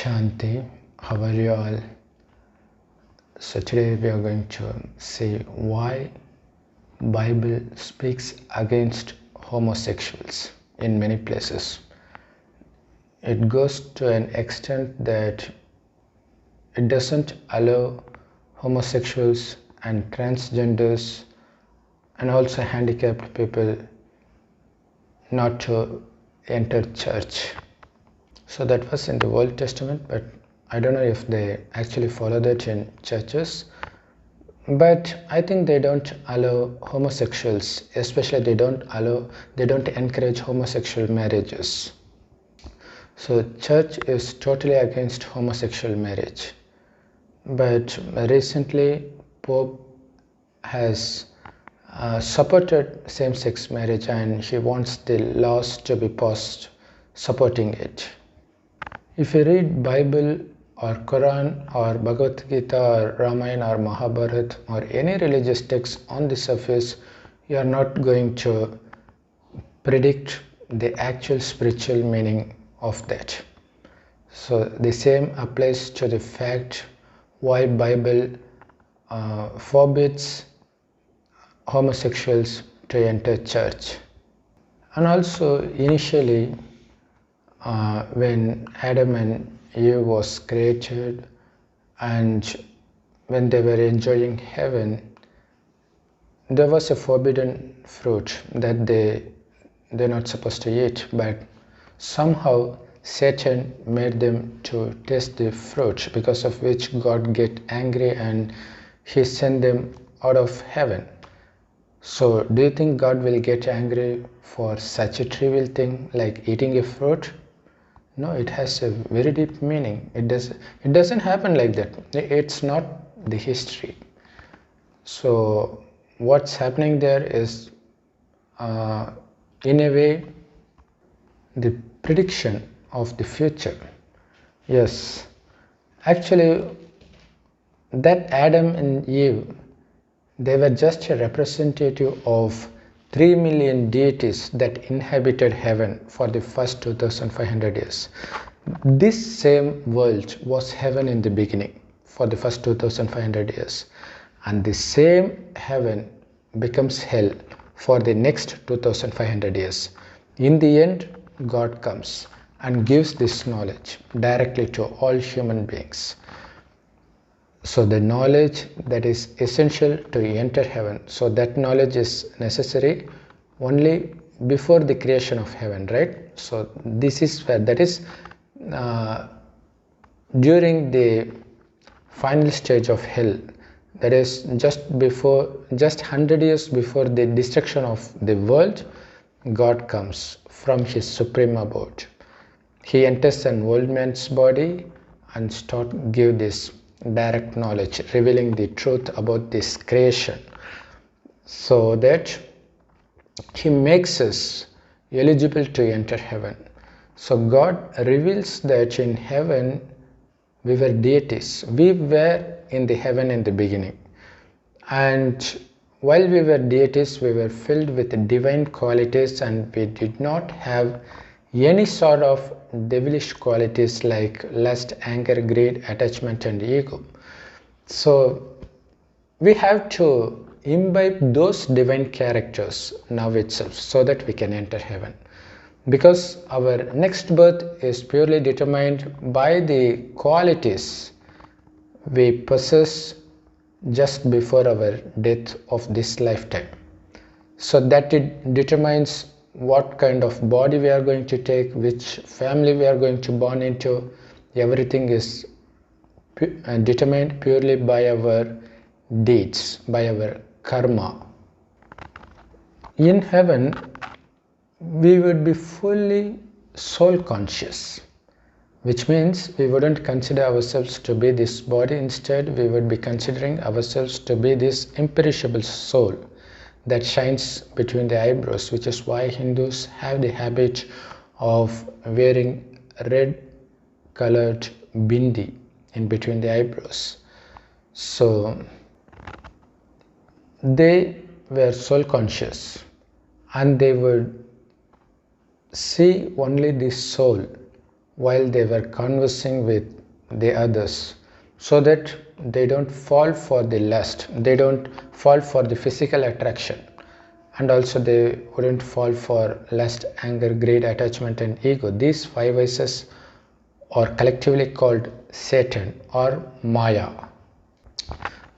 Shanti, how are you all? So today we are going to see why Bible speaks against homosexuals in many places. It goes to an extent that it doesn't allow homosexuals and transgenders and also handicapped people not to enter church. So that was in the Old Testament, but I don't know if they actually follow that in churches. But I think they don't allow homosexuals, especially they don't encourage homosexual marriages. So church is totally against homosexual marriage. But recently Pope has supported same-sex marriage, and he wants the laws to be passed supporting it. If you read Bible or Quran or Bhagavad Gita or Ramayana or Mahabharata or any religious text on the surface, you are not going to predict the actual spiritual meaning of that. So the same applies to the fact why Bible forbids homosexuals to enter church. And also initially when Adam and Eve was created and when they were enjoying heaven, there was a forbidden fruit that they're not supposed to eat, but somehow Satan made them to taste the fruit, because of which God get angry and he sent them out of heaven. So do you think God will get angry for such a trivial thing like eating a fruit? No, it has a very deep meaning. It doesn't happen like that. It's not the history. So what's happening there is in a way the prediction of the future. Yes, actually that Adam and Eve, they were just a representative of 3 million deities that inhabited heaven for the first 2500 years. This same world was heaven in the beginning for the first 2500 years, and the same heaven becomes hell for the next 2500 years. In the end, God comes and gives this knowledge directly to all human beings. So the knowledge that is essential to enter heaven, so that knowledge is necessary only before the creation of heaven, right? So this is where, that is during the final stage of hell, that is just 100 years before the destruction of the world, God comes from his supreme abode. He enters an old man's body and give this direct knowledge, revealing the truth about this creation, so that he makes us eligible to enter heaven. So God reveals that in heaven we were deities. We were in the heaven in the beginning, and while we were deities, we were filled with divine qualities, and we did not have any sort of devilish qualities like lust, anger, greed, attachment and ego. So we have to imbibe those divine characters now itself so that we can enter heaven, because our next birth is purely determined by the qualities we possess just before our death of this lifetime. So that it determines what kind of body we are going to take, which family we are going to born into. Everything is determined purely by our deeds, by our karma. In heaven, we would be fully soul conscious, which means we wouldn't consider ourselves to be this body. Instead, we would be considering ourselves to be this imperishable soul that shines between the eyebrows, which is why Hindus have the habit of wearing red colored bindi in between the eyebrows. So they were soul conscious, and they would see only the soul while they were conversing with the others, so that they don't fall for the lust, they don't fall for the physical attraction, and also they wouldn't fall for lust, anger, greed, attachment, and ego. These 5 vices are collectively called Satan or Maya.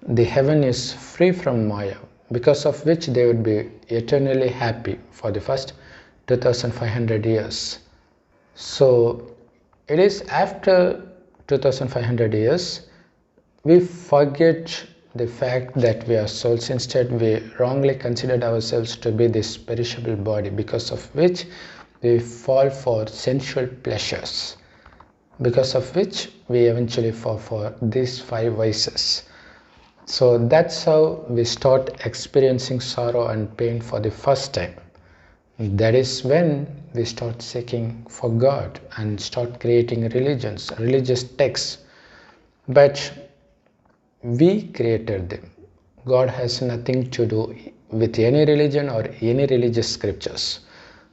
The heaven is free from Maya, because of which they would be eternally happy for the first 2500 years. So it is after 2500 years we forget the fact that we are souls. Instead, we wrongly considered ourselves to be this perishable body, because of which we fall for sensual pleasures, because of which we eventually fall for these 5 vices. So that's how we start experiencing sorrow and pain for the first time. That is when we start seeking for God and start creating religions, religious texts. But we created them. God has nothing to do with any religion or any religious scriptures.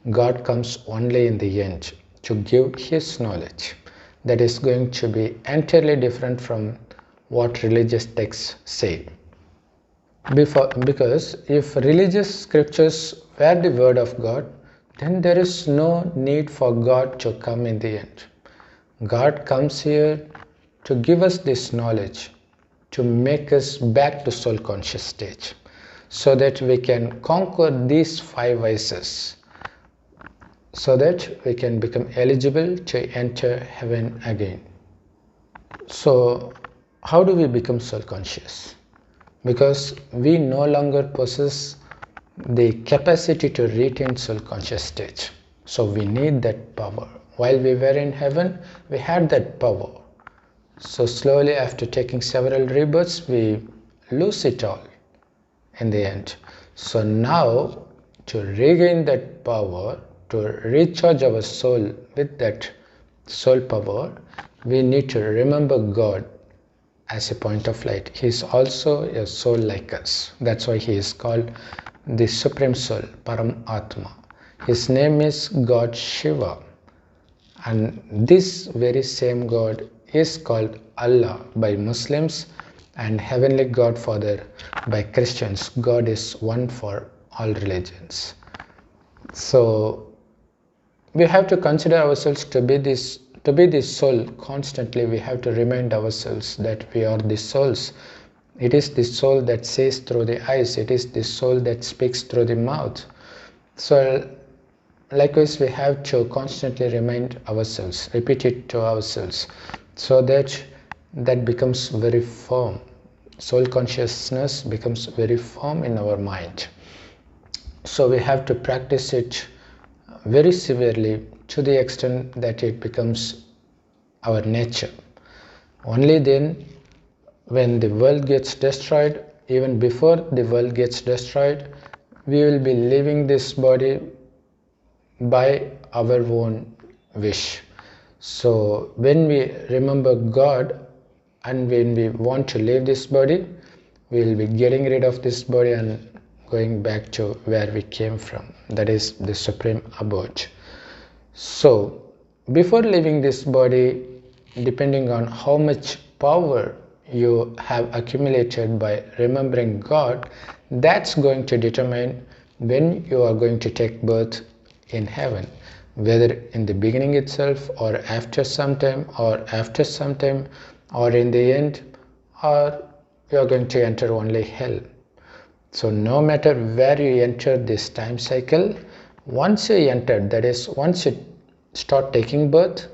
God comes only in the end to give His knowledge that is going to be entirely different from what religious texts say. Because if religious scriptures were the word of God, then there is no need for God to come in the end. God comes here to give us this knowledge, to make us back to soul conscious stage, so that we can conquer these 5 vices, so that we can become eligible to enter heaven again. So how do we become soul conscious? Because we no longer possess the capacity to retain soul conscious stage. So we need that power. While we were in heaven, we had that power. So slowly, after taking several rebirths, we lose it all in the end. So now, to regain that power, to recharge our soul with that soul power, we need to remember God as a point of light. He is also a soul like us. That's why He is called the Supreme Soul, Param Atma. His name is God Shiva. And this very same God is called Allah by Muslims and Heavenly Godfather by Christians. God is one for all religions. So we have to consider ourselves to be this soul constantly. We have to remind ourselves that we are the souls. It is the soul that sees through the eyes. It is the soul that speaks through the mouth. So likewise, we have to constantly remind ourselves, repeat it to ourselves, so that becomes very firm. Soul consciousness becomes very firm in our mind. So we have to practice it very severely, to the extent that it becomes our nature. Only then, when the world gets destroyed, even before the world gets destroyed, we will be leaving this body by our own wish. So when we remember God and when we want to leave this body, we will be getting rid of this body and going back to where we came from, that is the supreme abode. So before leaving this body, depending on how much power you have accumulated by remembering God, that's going to determine when you are going to take birth in heaven, whether in the beginning itself or after some time or in the end, or you are going to enter only hell. So no matter where you enter this time cycle, once you enter, that is, once you start taking birth,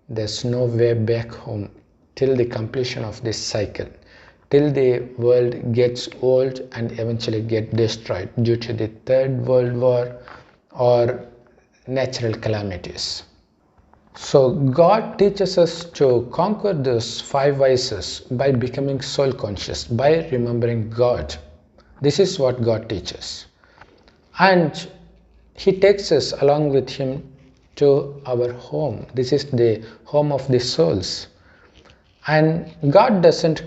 there's no way back home till the completion of this cycle, till the world gets old and eventually get destroyed due to the Third World War or natural calamities. So God teaches us to conquer those 5 vices by becoming soul conscious, by remembering God. This is what God teaches. And He takes us along with Him to our home. This is the home of the souls. And God doesn't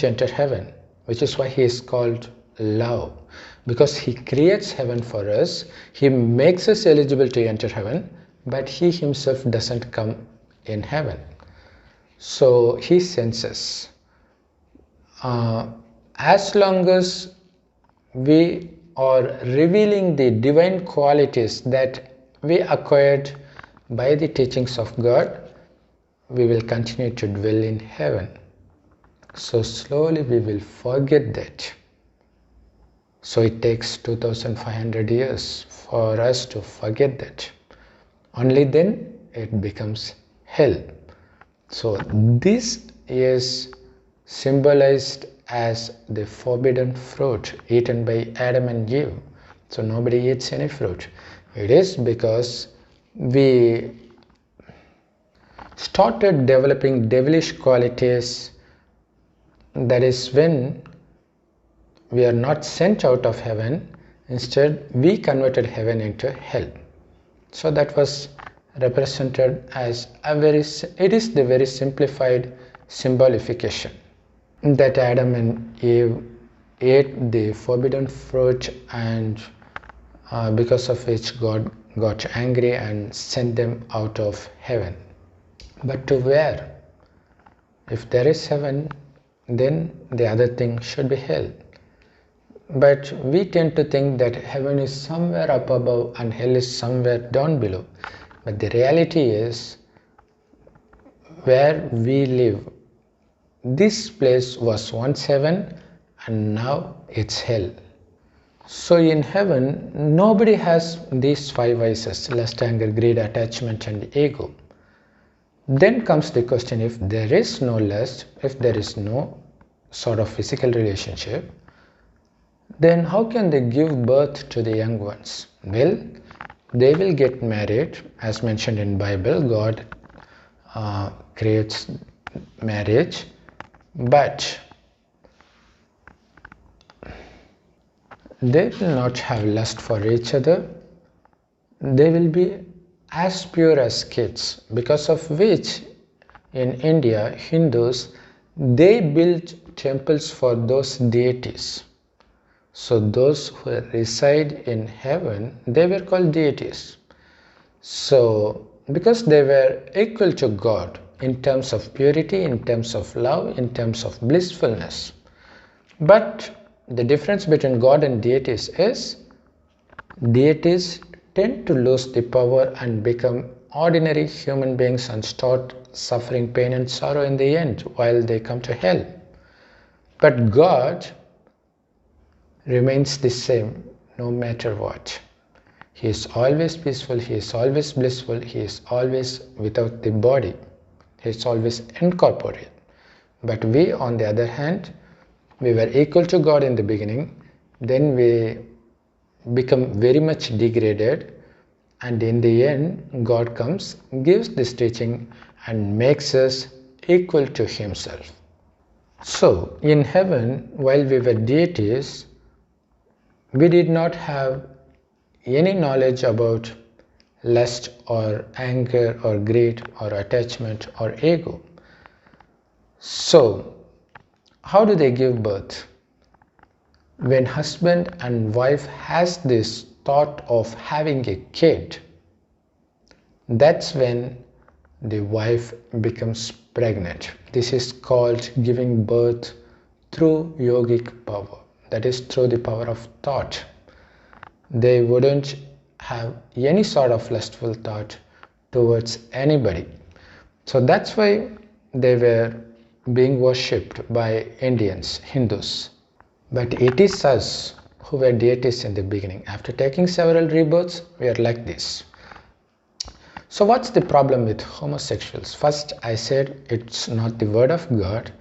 enter heaven, which is why He is called love. Because He creates heaven for us, He makes us eligible to enter heaven, but he himself doesn't come in heaven. So he senses. As long as we are revealing the divine qualities that we acquired by the teachings of God, we will continue to dwell in heaven. So slowly we will forget that. So it takes 2500 years for us to forget that. Only then it becomes hell. So this is symbolized as the forbidden fruit eaten by Adam and Eve. So nobody eats any fruit. It is because we started developing devilish qualities. That is when we are not sent out of heaven. Instead, we converted heaven into hell. So that was represented as it is the very simplified symbolification that Adam and Eve ate the forbidden fruit, and because of which God got angry and sent them out of heaven. But to where? If there is heaven, then the other thing should be hell. But we tend to think that heaven is somewhere up above and hell is somewhere down below. But the reality is, where we live, this place was once heaven and now it's hell. So in heaven, nobody has these 5 vices: lust, anger, greed, attachment and ego. Then comes the question, if there is no lust, if there is no sort of physical relationship, then how can they give birth to the young ones? Well, they will get married. As mentioned in Bible, God creates marriage, but they will not have lust for each other. They will be as pure as kids, because of which in India, Hindus, they build temples for those deities. So those who reside in heaven, they were called deities. So because they were equal to God in terms of purity, in terms of love, in terms of blissfulness. But the difference between God and deities is, deities tend to lose the power and become ordinary human beings and start suffering pain and sorrow in the end while they come to hell. But God remains the same no matter what. He is always peaceful, He is always blissful, He is always without the body, He is always incorporeal. But we, on the other hand, we were equal to God in the beginning, then we become very much degraded, and in the end God comes, gives this teaching and makes us equal to Himself. So in heaven, while we were deities, we did not have any knowledge about lust or anger or greed or attachment or ego. So how do they give birth? When husband and wife has this thought of having a kid, that's when the wife becomes pregnant. This is called giving birth through yogic power, that is through the power of thought. They wouldn't have any sort of lustful thought towards anybody. So that's why they were being worshipped by Indians, Hindus. But it is us who were deities in the beginning. After taking several rebirths, we are like this. So what's the problem with homosexuals? First, I said it's not the word of God.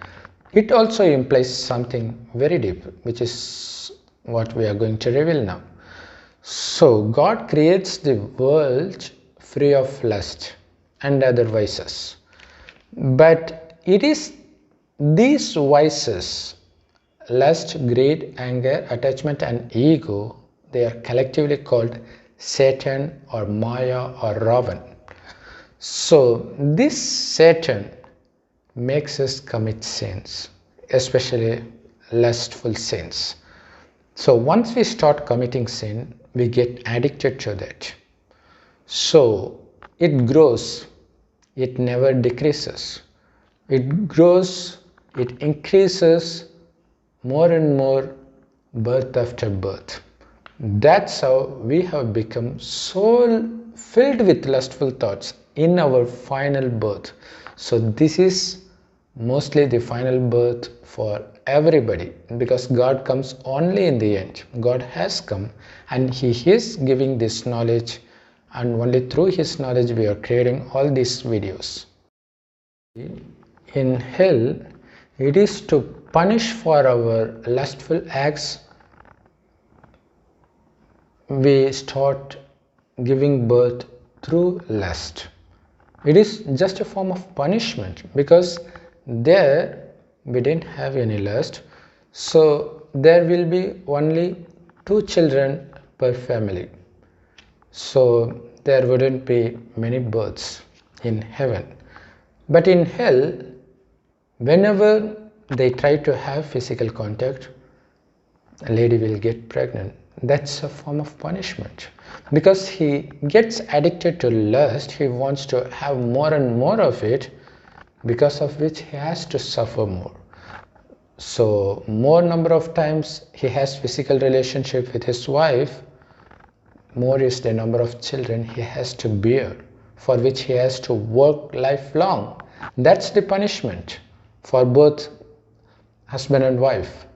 It also implies something very deep, which is what we are going to reveal now. So God creates the world free of lust and other vices. But it is these vices, lust, greed, anger, attachment and ego, they are collectively called Satan or Maya or Ravan. So this Satan makes us commit sins, especially lustful sins. So once we start committing sin, we get addicted to that. So it grows, it never decreases. It grows, it increases more and more, birth after birth. That's how we have become so filled with lustful thoughts in our final birth. So this is mostly the final birth for everybody, because God comes only in the end. God has come and He is giving this knowledge, and only through His knowledge we are creating all these videos. In hell, it is to punish for our lustful acts. We start giving birth through lust. It is just a form of punishment, because there we didn't have any lust, so there will be only 2 children per family, so there wouldn't be many births in heaven. But in hell, whenever they try to have physical contact, a lady will get pregnant. That's a form of punishment, because he gets addicted to lust. He wants to have more and more of it, because of which he has to suffer more. So more number of times he has physical relationship with his wife, more is the number of children he has to bear, for which he has to work lifelong. That's the punishment for both husband and wife.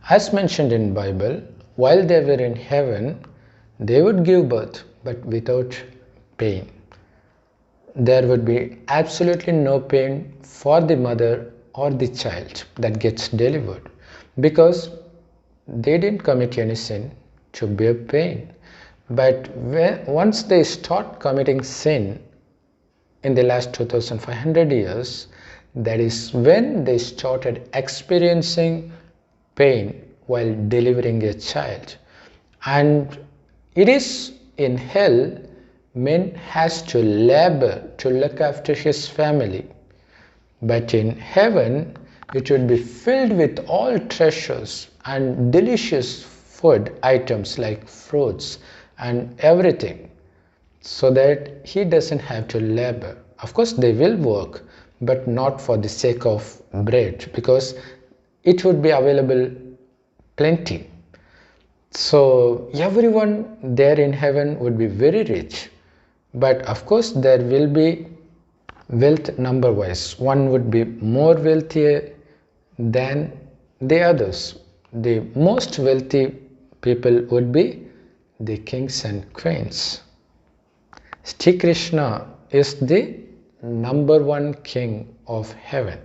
As mentioned in Bible, while they were in heaven, they would give birth, but without pain. There would be absolutely no pain for the mother or the child that gets delivered, because they didn't commit any sin to bear pain. But once they start committing sin in the last 2500 years, that is when they started experiencing pain while delivering a child. And it is in hell, man has to labor to look after his family. But in heaven, it would be filled with all treasures and delicious food items like fruits and everything, so that he doesn't have to labor. Of course, they will work, but not for the sake of bread, because it would be available plenty. So everyone there in heaven would be very rich. But of course, there will be wealth number wise. One would be more wealthier than the others. The most wealthy people would be the kings and queens. Sri Krishna is the number 1 king of heaven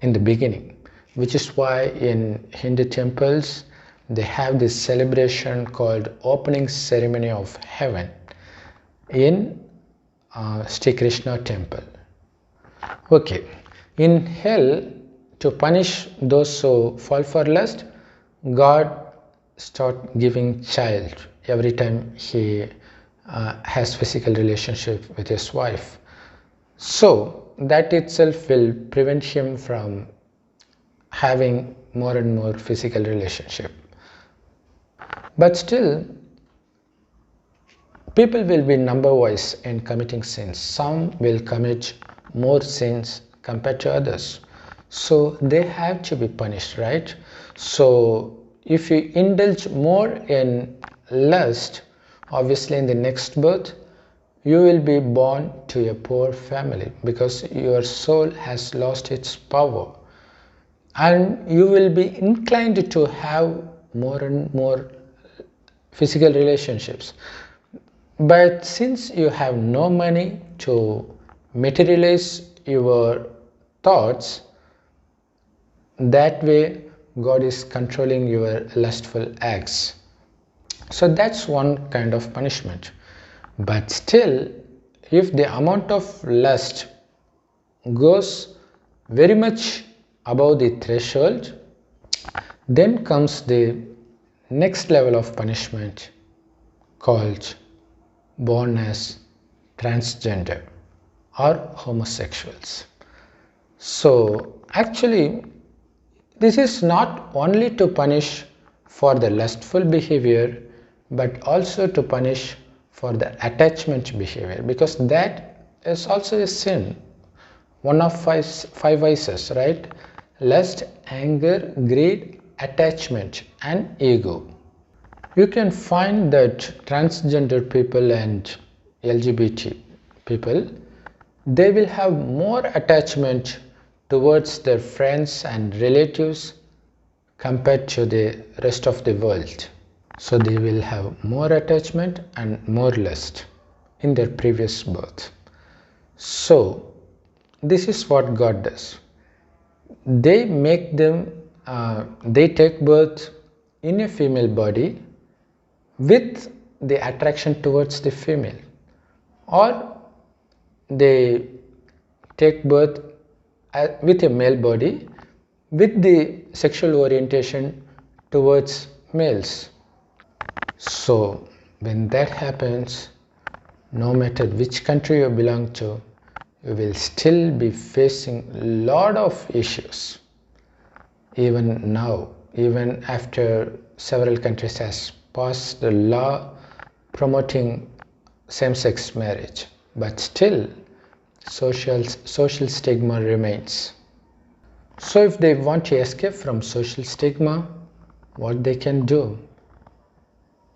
in the beginning, which is why in Hindu temples they have this celebration called opening ceremony of heaven in Sri Krishna temple. Okay, in hell, to punish those who fall for lust, God start giving child every time he has physical relationship with his wife. So that itself will prevent him from having more and more physical relationship. But still, people will be number wise in committing sins. Some will commit more sins compared to others. So they have to be punished, right? So if you indulge more in lust, obviously in the next birth, you will be born to a poor family, because your soul has lost its power. And you will be inclined to have more and more physical relationships. But since you have no money to materialize your thoughts, that way God is controlling your lustful acts. So that's one kind of punishment. But still, if the amount of lust goes very much above the threshold, then comes the next level of punishment called born as transgender or homosexuals. So actually, this is not only to punish for the lustful behavior, but also to punish for the attachment behavior, because that is also a sin. One of five vices, right? Lust, anger, greed, attachment, and ego. You can find that transgender people and LGBT people, they will have more attachment towards their friends and relatives compared to the rest of the world. So they will have more attachment and more lust in their previous birth. So this is what God does. They make them, they take birth in a female body with the attraction towards the female, or they take birth with a male body with the sexual orientation towards males. So when that happens, no matter which country you belong to, you will still be facing a lot of issues. Even now, even after several countries has passed the law promoting same-sex marriage, but still social stigma remains. So if they want to escape from social stigma, what they can do?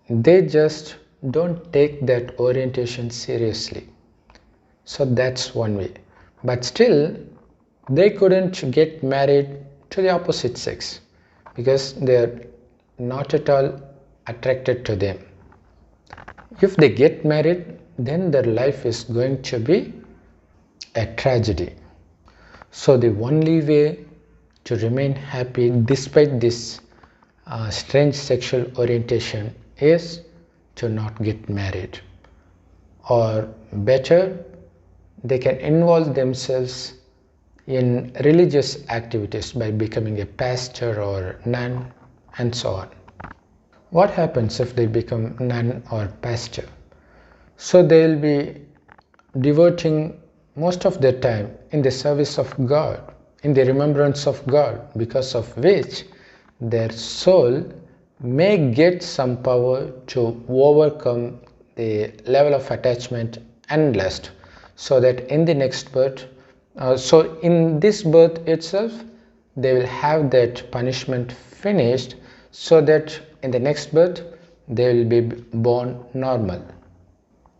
They just don't take that orientation seriously. So that's one way. But still, they couldn't get married to the opposite sex because they're not at all attracted to them. If they get married, then their life is going to be a tragedy. So the only way to remain happy despite this strange sexual orientation is to not get married, or better, they can involve themselves in religious activities by becoming a pastor or nun and so on. What happens if they become nun or pastor? So they will be devoting most of their time in the service of God, in the remembrance of God, because of which their soul may get some power to overcome the level of attachment and lust, so that in the next birth, so in this birth itself, they will have that punishment finished, so that in the next birth they will be born normal.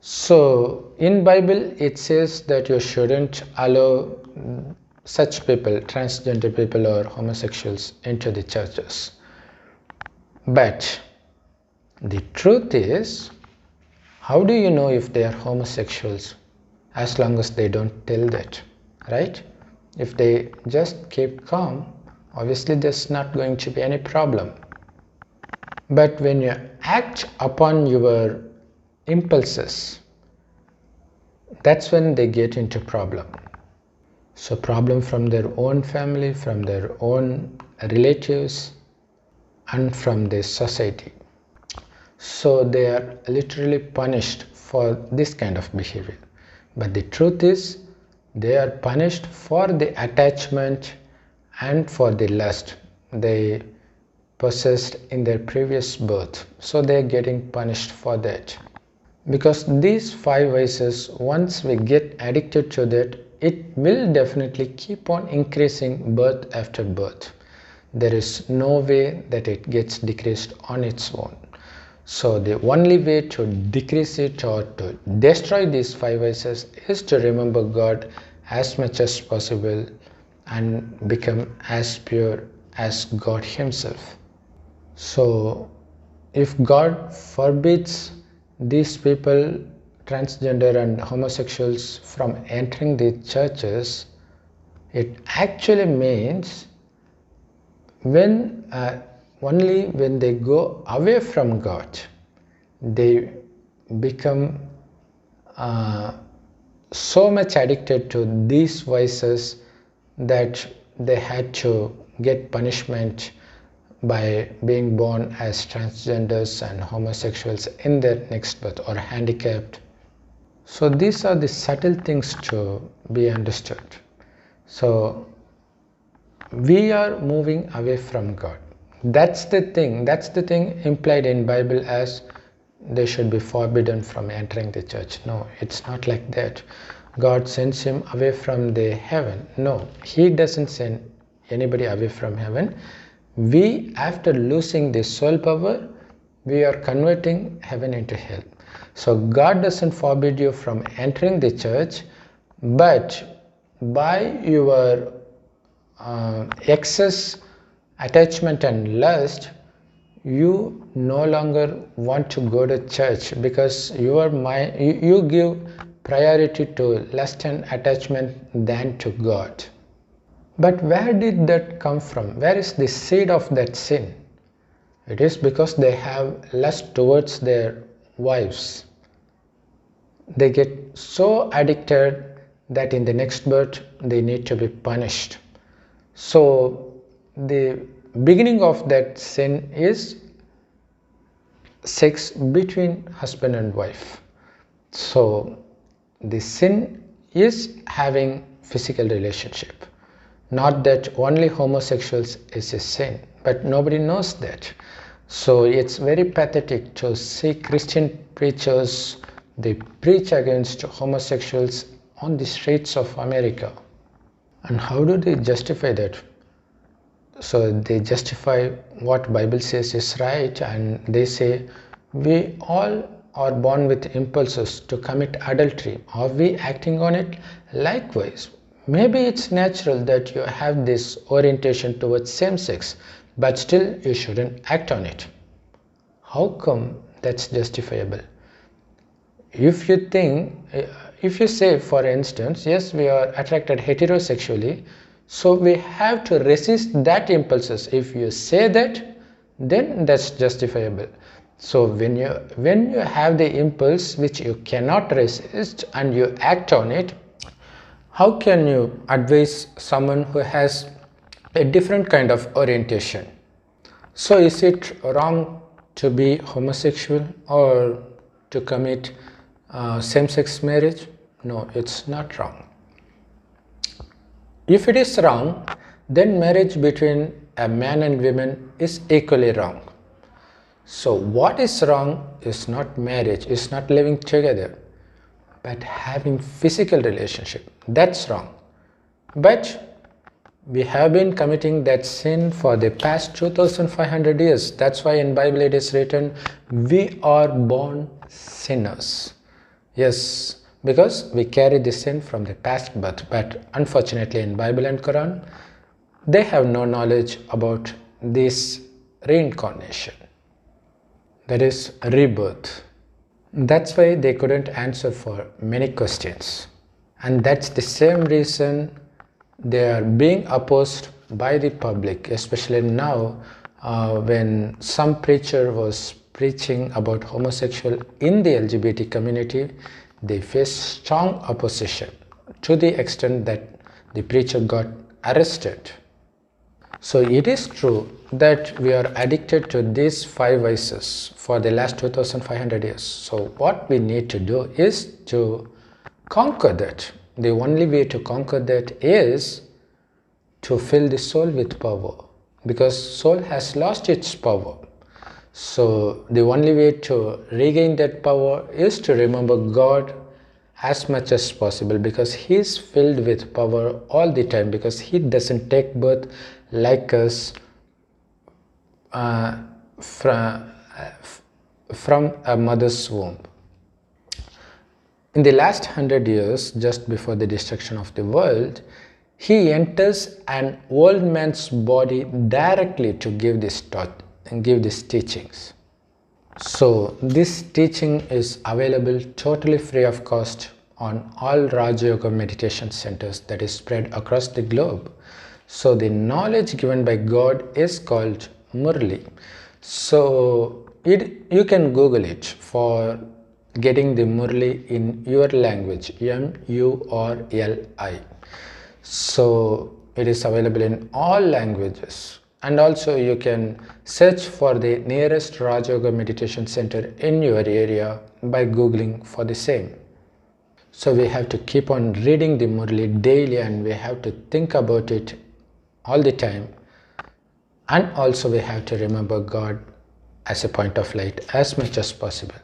So in Bible it says that you shouldn't allow such people, transgender people or homosexuals, into the churches. But the truth is, how do you know if they are homosexuals as long as they don't tell that, right? If they just keep calm, obviously there's not going to be any problem. But when you act upon your impulses, that's when they get into problem. So problem from their own family, from their own relatives, and from the society. So they are literally punished for this kind of behavior. But the truth is, they are punished for the attachment and for the lust they possessed in their previous birth. So they are getting punished for that. Because these five vices, once we get addicted to that, it will definitely keep on increasing birth after birth. There is no way that it gets decreased on its own. So the only way to decrease it or to destroy these five vices is to remember God as much as possible and become as pure as God Himself. So if God forbids these people, transgender and homosexuals, from entering the churches, it actually means only when they go away from God, they become so much addicted to these vices that they had to get punishment by being born as transgenders and homosexuals in their next birth, or handicapped. So these are the subtle things to be understood. So we are moving away from God. That's the thing implied in Bible as they should be forbidden from entering the church. No, it's not like that. God sends him away from the heaven. No, he doesn't send anybody away from heaven. We, after losing the soul power, we are converting heaven into hell. So God doesn't forbid you from entering the church, but by your excess attachment and lust, you no longer want to go to church because you give priority to lust and attachment than to God. But where did that come from? Where is the seed of that sin? It is because they have lust towards their wives. They get so addicted that in the next birth they need to be punished. So the beginning of that sin is sex between husband and wife. So the sin is having physical relationship. Not that only homosexuals is a sin, but nobody knows that. So it's very pathetic to see Christian preachers, they preach against homosexuals on the streets of America. And how do they justify that? So they justify what Bible says is right, and they say we all are born with impulses to commit adultery. Are we acting on it? Likewise, maybe it's natural that you have this orientation towards same sex, but still you shouldn't act on it. How come that's justifiable? If you say, for instance, yes, we are attracted heterosexually, so we have to resist that impulses. If you say that, then that's justifiable. So when you have the impulse which you cannot resist and you act on it, how can you advise someone who has a different kind of orientation? So is it wrong to be homosexual or to commit same-sex marriage? No, it's not wrong. If it is wrong, then marriage between a man and woman is equally wrong. So what is wrong is not marriage, is not living together, but having physical relationship. That's wrong. But we have been committing that sin for the past 2500 years. That's why in Bible it is written, we are born sinners. Yes, because we carry the sin from the past birth. But unfortunately in Bible and Quran, they have no knowledge about this reincarnation. That is rebirth. That's why they couldn't answer for many questions. And that's the same reason they are being opposed by the public, especially now when some preacher was preaching about homosexual in the LGBT community, they face strong opposition to the extent that the preacher got arrested. So it is true that we are addicted to these 5 vices for the last 2500 years. So what we need to do is to conquer that. The only way to conquer that is to fill the soul with power, because soul has lost its power. So the only way to regain that power is to remember God as much as possible, because He is filled with power all the time, because He doesn't take birth like us from a mother's womb. In the last 100 years, just before the destruction of the world, He enters an old man's body directly to give this thought and give these teachings. So this teaching is available totally free of cost on all Raja Yoga meditation centers that is spread across the globe. So the knowledge given by God is called Murli. So you can Google it for getting the Murli in your language, M-U-R-L-I. So it is available in all languages. And also you can search for the nearest Raja Yoga meditation center in your area by Googling for the same. So we have to keep on reading the Murli daily, and we have to think about it all the time. And also we have to remember God as a point of light as much as possible.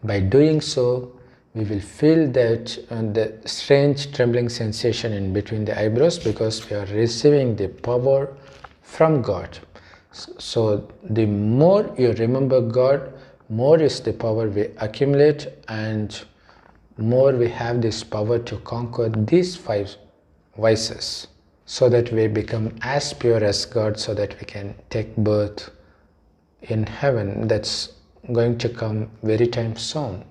By doing so, we will feel that the strange trembling sensation in between the eyebrows, because we are receiving the power from God. So the more you remember God, more is the power we accumulate, and more we have this power to conquer these 5 vices, so that we become as pure as God, so that we can take birth in heaven that's going to come very time soon.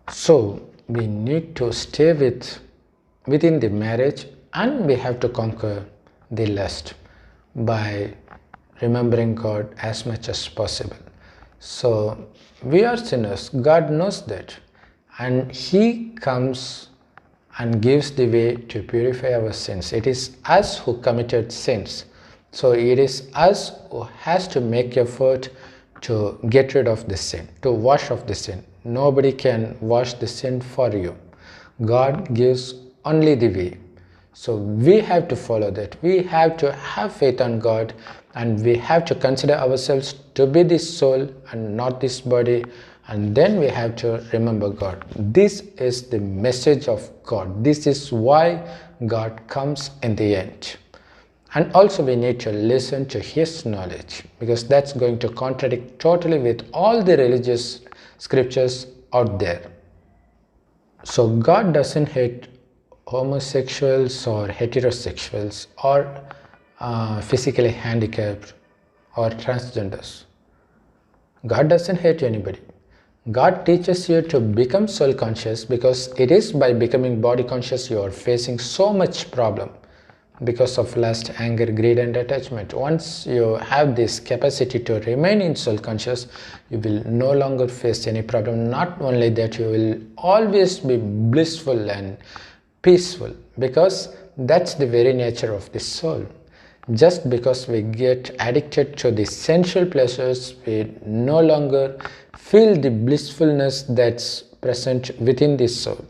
So we need to stay within the marriage, and we have to conquer the lust by remembering God as much as possible. So we are sinners, God knows that, and He comes and gives the way to purify our sins. It is us who committed sins, so it is us who has to make effort to get rid of the sin, to wash off the sin. Nobody can wash the sin for you. God gives only the way. So we have to follow that. We have to have faith on God, and we have to consider ourselves to be this soul and not this body, and then we have to remember God. This is the message of God. This is why God comes in the end. And also we need to listen to His knowledge, because that's going to contradict totally with all the religious scriptures out there. So God doesn't hate homosexuals or heterosexuals or physically handicapped or transgenders. God doesn't hate anybody. God teaches you to become soul conscious, because it is by becoming body conscious you are facing so much problem because of lust, anger, greed and attachment. Once you have this capacity to remain in soul conscious, you will no longer face any problem. Not only that, you will always be blissful and peaceful, because that's the very nature of the soul. Just because we get addicted to the sensual pleasures, we no longer feel the blissfulness that's present within the soul.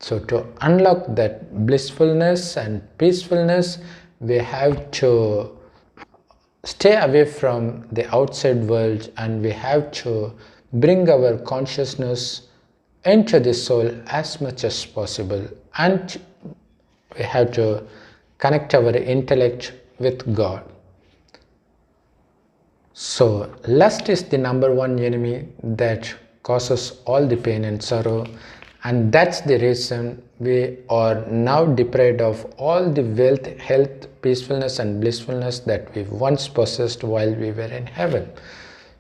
So to unlock that blissfulness and peacefulness, we have to stay away from the outside world, and we have to bring our consciousness into the soul as much as possible, and we have to connect our intellect with God. So lust is the number one enemy that causes all the pain and sorrow, and that's the reason we are now deprived of all the wealth, health, peacefulness and blissfulness that we once possessed while we were in heaven.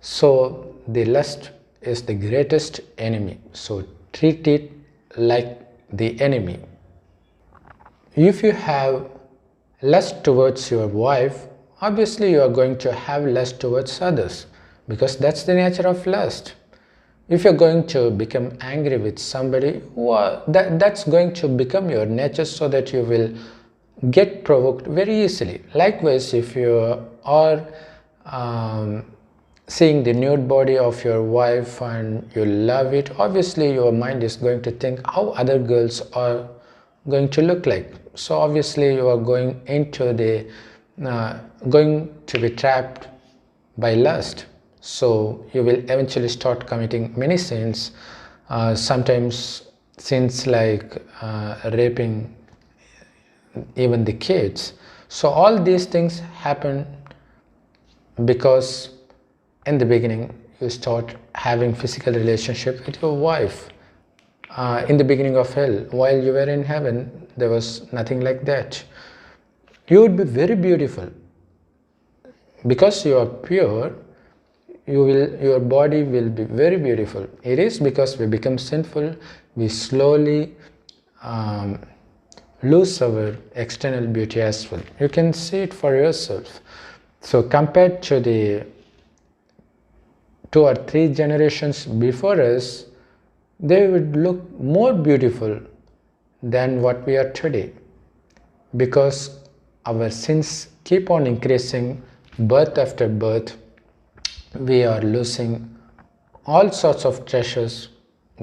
So the lust is the greatest enemy, so treat it like the enemy. If you have lust towards your wife, obviously you are going to have lust towards others, because that's the nature of lust. If you're going to become angry with somebody, that's going to become your nature, so that you will get provoked very easily. Likewise, if you are seeing the nude body of your wife and you love it, obviously your mind is going to think how other girls are going to look like. So obviously you are going to be trapped by lust. So you will eventually start committing many sins, sometimes sins like raping even the kids. So all these things happen because in the beginning you start having physical relationship with your wife. In the beginning of hell, while you were in heaven, there was nothing like that. You would be very beautiful. Because you are pure, your body will be very beautiful. It is because we become sinful, we slowly lose our external beauty as well. You can see it for yourself. So compared to the 2 or 3 generations before us, they would look more beautiful than what we are today, because our sins keep on increasing birth after birth. We are losing all sorts of treasures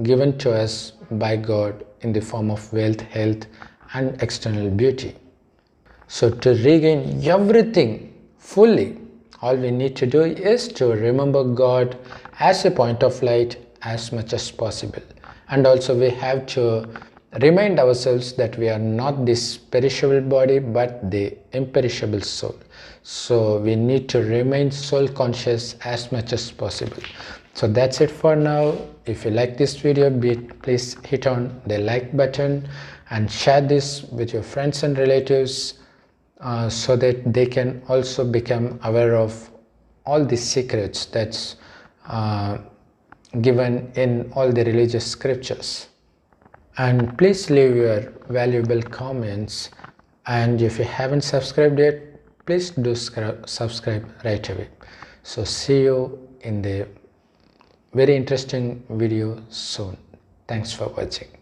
given to us by God in the form of wealth, health and external beauty. So to regain everything fully, all we need to do is to remember God as a point of light, as much as possible. And also we have to remind ourselves that we are not this perishable body but the imperishable soul. So we need to remain soul conscious as much as possible. So that's it for now. If you like this video, please hit on the like button and share this with your friends and relatives so that they can also become aware of all the secrets that's given in all the religious scriptures. And please leave your valuable comments, and if you haven't subscribed yet, please do subscribe right away. So see you in the very interesting video soon. Thanks for watching.